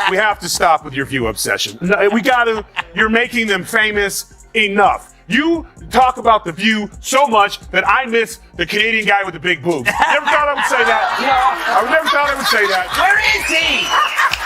we have to stop with your view obsession. You're making them famous enough. You talk about The View so much that I miss the Canadian guy with the big boobs. Never thought I would say that. I never thought I would say that. Where is he?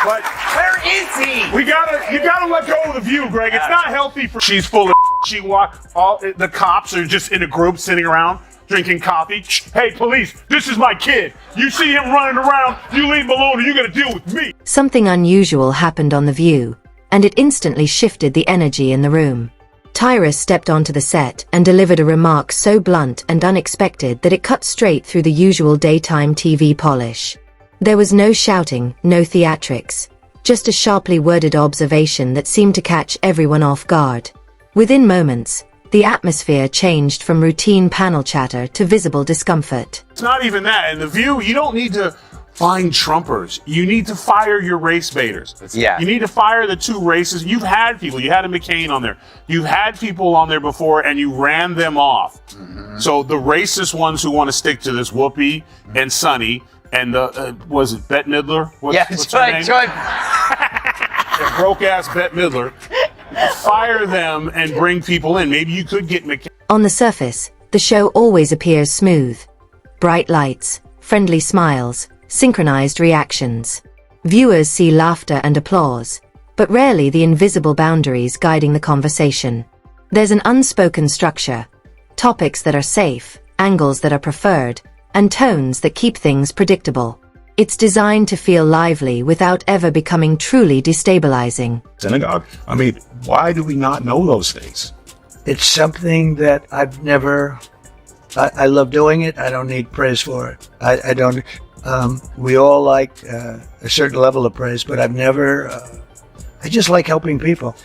But where is he? You gotta let go of The View, Greg. It's not healthy for. She's full of. She the cops are just in a group sitting around drinking coffee. Hey, police, this is my kid. You see him running around, you leave him alone, or you're gonna deal with me. Something unusual happened on The View, and it instantly shifted the energy in the room. Tyrus stepped onto the set and delivered a remark so blunt and unexpected that it cut straight through the usual daytime TV polish. There was no shouting, no theatrics, just a sharply worded observation that seemed to catch everyone off guard. Within moments, the atmosphere changed from routine panel chatter to visible discomfort. It's not even that. In The View, you don't need to find Trumpers. You need to fire your race baiters. Yeah. You need to fire the two races. You've had people. You had a McCain on there. You've had people on there before, and you ran them off. Mm-hmm. So the racist ones who want to stick to this, Whoopi and Sonny, and was it Bette Midler? What's her name? Broke-ass Bette Midler. Fire them and bring people in. Maybe you could get McCain. On the surface, the show always appears smooth. Bright lights, friendly smiles, synchronized reactions. Viewers see laughter and applause, but rarely the invisible boundaries guiding the conversation. There's an unspoken structure, topics that are safe, angles that are preferred, and tones that keep things predictable. It's designed to feel lively without ever becoming truly destabilizing. Synagogue. I mean, why do we not know those things? It's something that I've never, I love doing it. I don't need praise for it. I don't, we all like a certain level of praise, but I've never, I just like helping people.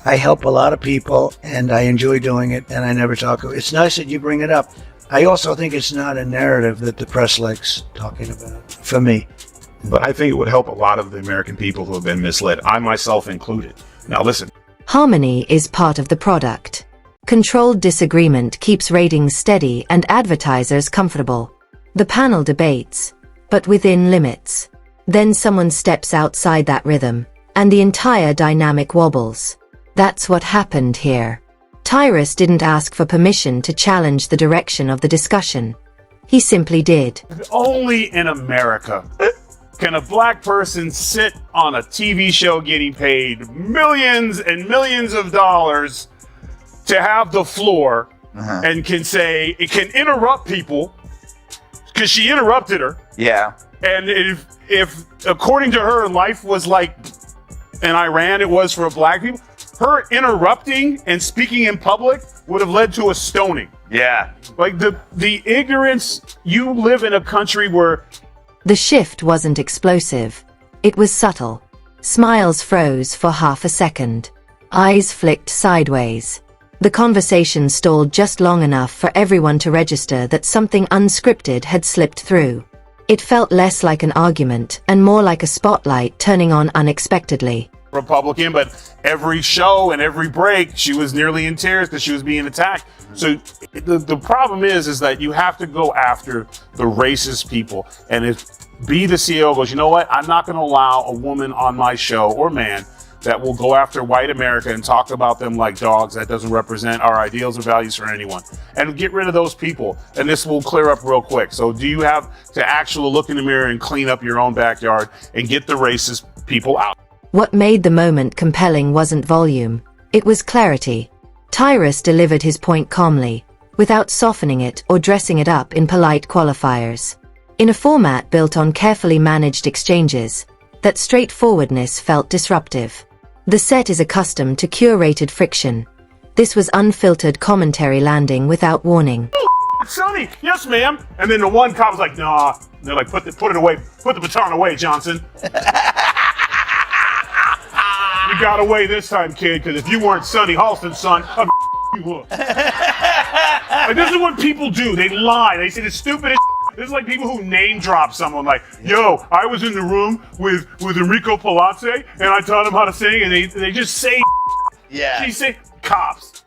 I help a lot of people and I enjoy doing it and I never talk. It's nice that you bring it up. I also think it's not a narrative that the press likes talking about, for me. But I think it would help a lot of the American people who have been misled, I myself included. Now listen. Harmony is part of the product. Controlled disagreement keeps ratings steady and advertisers comfortable. The panel debates, but within limits. Then someone steps outside that rhythm, and the entire dynamic wobbles. That's what happened here. Tyrus didn't ask for permission to challenge the direction of the discussion. He simply did. Only in America can a black person sit on a TV show getting paid millions and millions of dollars to have the floor and can say, it can interrupt people because she interrupted her. Yeah. And if according to her, life was like in Iran, it was for black people. Her interrupting and speaking in public would have led to a stoning. Yeah. Like the ignorance, you live in a country where... The shift wasn't explosive. It was subtle. Smiles froze for half a second. Eyes flicked sideways. The conversation stalled just long enough for everyone to register that something unscripted had slipped through. It felt less like an argument and more like a spotlight turning on unexpectedly. Republican, but every show and every break, she was nearly in tears because she was being attacked. So the problem is that you have to go after the racist people. And if the CEO goes, you know what, I'm not going to allow a woman on my show or man that will go after white America and talk about them like dogs. That doesn't represent our ideals or values for anyone. And get rid of those people. And this will clear up real quick. So do you have to actually look in the mirror and clean up your own backyard and get the racist people out? What made the moment compelling wasn't volume, it was clarity. Tyrus delivered his point calmly, without softening it or dressing it up in polite qualifiers. In a format built on carefully managed exchanges, that straightforwardness felt disruptive. The set is accustomed to curated friction. This was unfiltered commentary landing without warning. Sonny, yes ma'am. And then the one cop was like, nah. And they're like, put it away, put the baton away, Johnson. You got away this time, kid, because if you weren't Sonny Halston's son, I'd you would. Like, this is what people do. They lie. They say the stupidest. This is like people who name drop someone like, yo, I was in the room with Enrico Palazzi, and I taught him how to sing, and they just say Yeah. She say cops.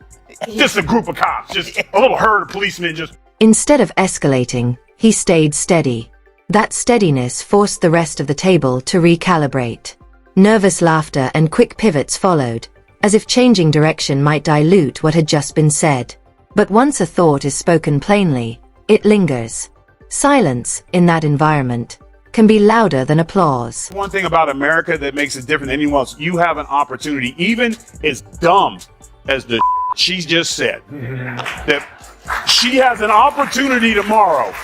Just a group of cops. Just a little herd of policemen just... Instead of escalating, he stayed steady. That steadiness forced the rest of the table to recalibrate. Nervous laughter and quick pivots followed, as if changing direction might dilute what had just been said. But once a thought is spoken plainly, it lingers. Silence, in that environment, can be louder than applause. One thing about America that makes it different than anyone else, you have an opportunity, even as dumb as the she just said, that she has an opportunity tomorrow.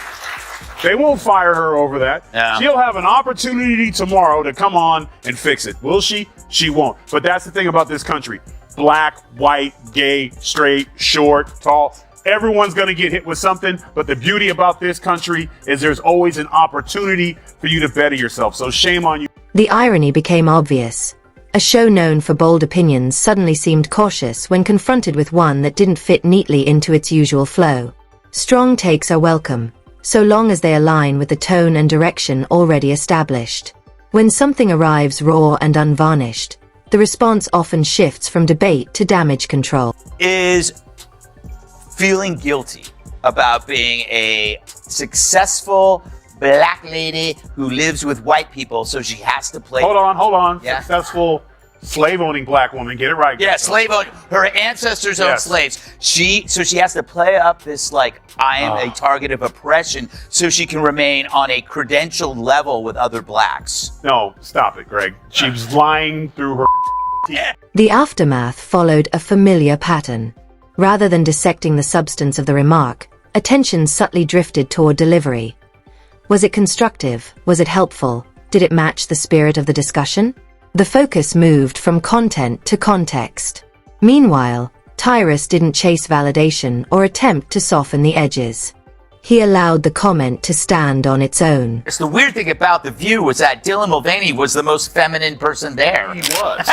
They won't fire her over that. Yeah. She'll have an opportunity tomorrow to come on and fix it. Will she? She won't. But that's the thing about this country. Black, white, gay, straight, short, tall. Everyone's going to get hit with something. But the beauty about this country is there's always an opportunity for you to better yourself. So shame on you. The irony became obvious. A show known for bold opinions suddenly seemed cautious when confronted with one that didn't fit neatly into its usual flow. Strong takes are welcome, so long as they align with the tone and direction already established. When something arrives raw and unvarnished, the response often shifts from debate to damage control. Is feeling guilty about being a successful black lady who lives with white people, so she has to play. Hold on. Yeah. Successful slave-owning black woman. Get it right. Yeah, slave owned. Her ancestors owned Yes. slaves. So she has to play up this like I am a target of oppression, so she can remain on a credentialed level with other blacks. No, stop it, Greg. She was lying through her teeth. The aftermath followed a familiar pattern. Rather than dissecting the substance of the remark, attention subtly drifted toward delivery. Was it constructive? Was it helpful? Did it match the spirit of the discussion? The focus moved from content to context. Meanwhile, Tyrus didn't chase validation or attempt to soften the edges. He allowed the comment to stand on its own. It's the weird thing about The View was that Dylan Mulvaney was the most feminine person there. He was.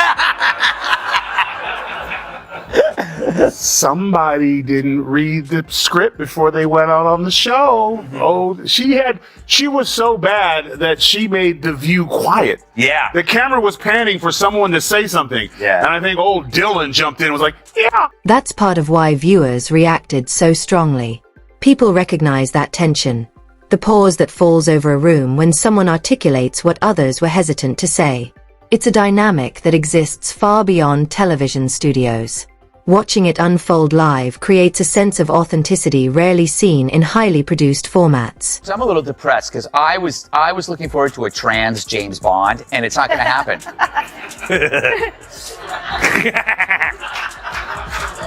Somebody didn't read the script before they went out on the show. Oh, she was so bad that she made The View quiet. Yeah. The camera was panning for someone to say something. Yeah. And I think old Dylan jumped in and was like, yeah. That's part of why viewers reacted so strongly. People recognize that tension, the pause that falls over a room when someone articulates what others were hesitant to say. It's a dynamic that exists far beyond television studios. Watching it unfold live creates a sense of authenticity rarely seen in highly produced formats. So I'm a little depressed because I was looking forward to a trans James Bond, and it's not going to happen.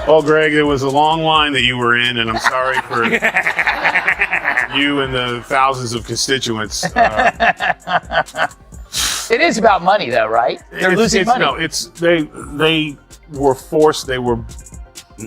Well, Greg, it was a long line that you were in, and I'm sorry for you and the thousands of constituents. It is about money, though, right? They're losing money. No, they were forced, they were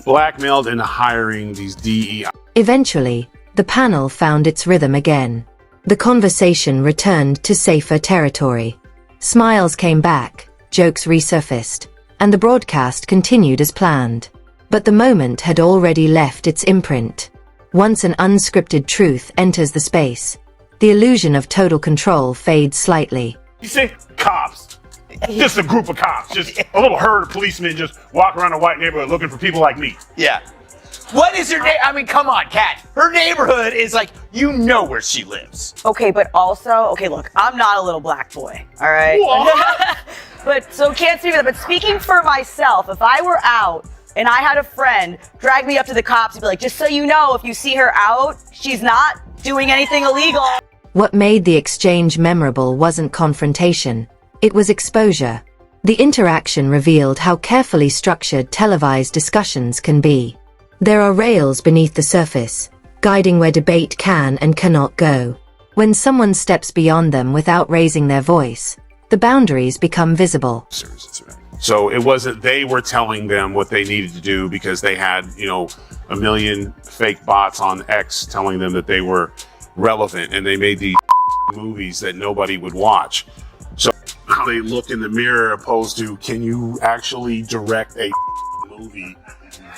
blackmailed into hiring these DEI. Eventually, the panel found its rhythm again. The conversation returned to safer territory. Smiles came back, jokes resurfaced, and the broadcast continued as planned. But the moment had already left its imprint. Once an unscripted truth enters the space, the illusion of total control fades slightly. You say cops. Just a group of cops, just a little herd of policemen just walk around a white neighborhood looking for people like me. Yeah. What is her name? I mean, come on, Kat. Her neighborhood is like, you know where she lives. Okay, but also, okay, look, I'm not a little black boy, all right? What? But so can't speak for that. But speaking for myself, if I were out and I had a friend drag me up to the cops and be like, just so you know, if you see her out, she's not doing anything illegal. What made the exchange memorable wasn't confrontation. It was exposure. The interaction revealed how carefully structured televised discussions can be. There are rails beneath the surface, guiding where debate can and cannot go. When someone steps beyond them without raising their voice, the boundaries become visible. So it wasn't they were telling them what they needed to do because they had, a million fake bots on X telling them that they were relevant, and they made these movies that nobody would watch. So how they look in the mirror opposed to, can you actually direct a movie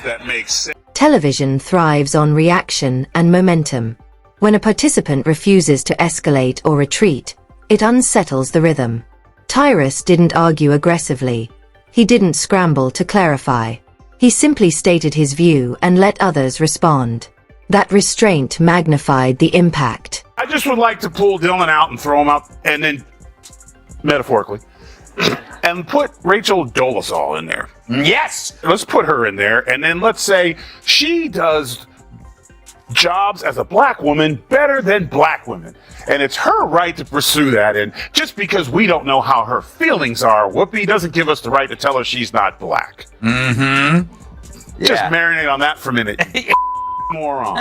that makes sense? Television thrives on reaction and momentum. When a participant refuses to escalate or retreat, it unsettles the rhythm. Tyrus didn't argue aggressively. He didn't scramble to clarify. He simply stated his view and let others respond. That restraint magnified the impact. I just would like to pull Dylan out and throw him out, and then, metaphorically, And put Rachel Dolezal in there. Yes. Let's put her in there, and then let's say she does jobs as a black woman better than black women. And it's her right to pursue that. And just because we don't know how her feelings are, Whoopi doesn't give us the right to tell her she's not black. Mm-hmm. Just marinate on that for a minute. Moron.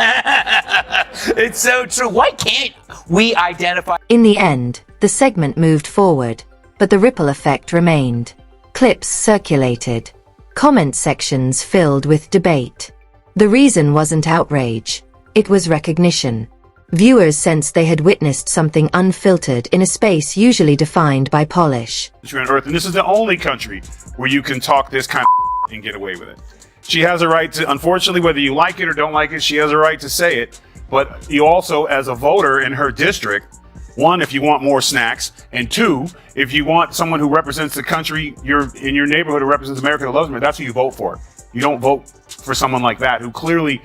It's so true. Why can't we identify? In the end, the segment moved forward, but the ripple effect remained. Clips circulated. Comment sections filled with debate. The reason wasn't outrage. It was recognition. Viewers sensed they had witnessed something unfiltered in a space usually defined by polish. On Earth, and this is the only country where you can talk this kind of and get away with it. She has a right to, unfortunately, whether you like it or don't like it, she has a right to say it. But you also, as a voter in her district, one, if you want more snacks, and two, if you want someone who represents the country you're in your neighborhood who represents America, who loves America, that's who you vote for. You don't vote for someone like that who clearly,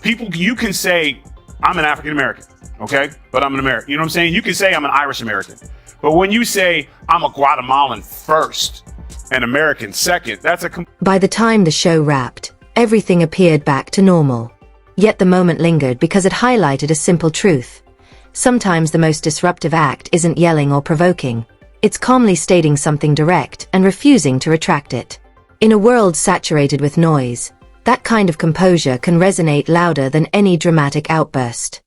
you can say, I'm an African American, okay? But I'm an American. You know what I'm saying? You can say I'm an Irish American. But when you say I'm a Guatemalan first and American second, that's a... By the time the show wrapped, everything appeared back to normal. Yet the moment lingered because it highlighted a simple truth. Sometimes the most disruptive act isn't yelling or provoking. It's calmly stating something direct and refusing to retract it. In a world saturated with noise, that kind of composure can resonate louder than any dramatic outburst.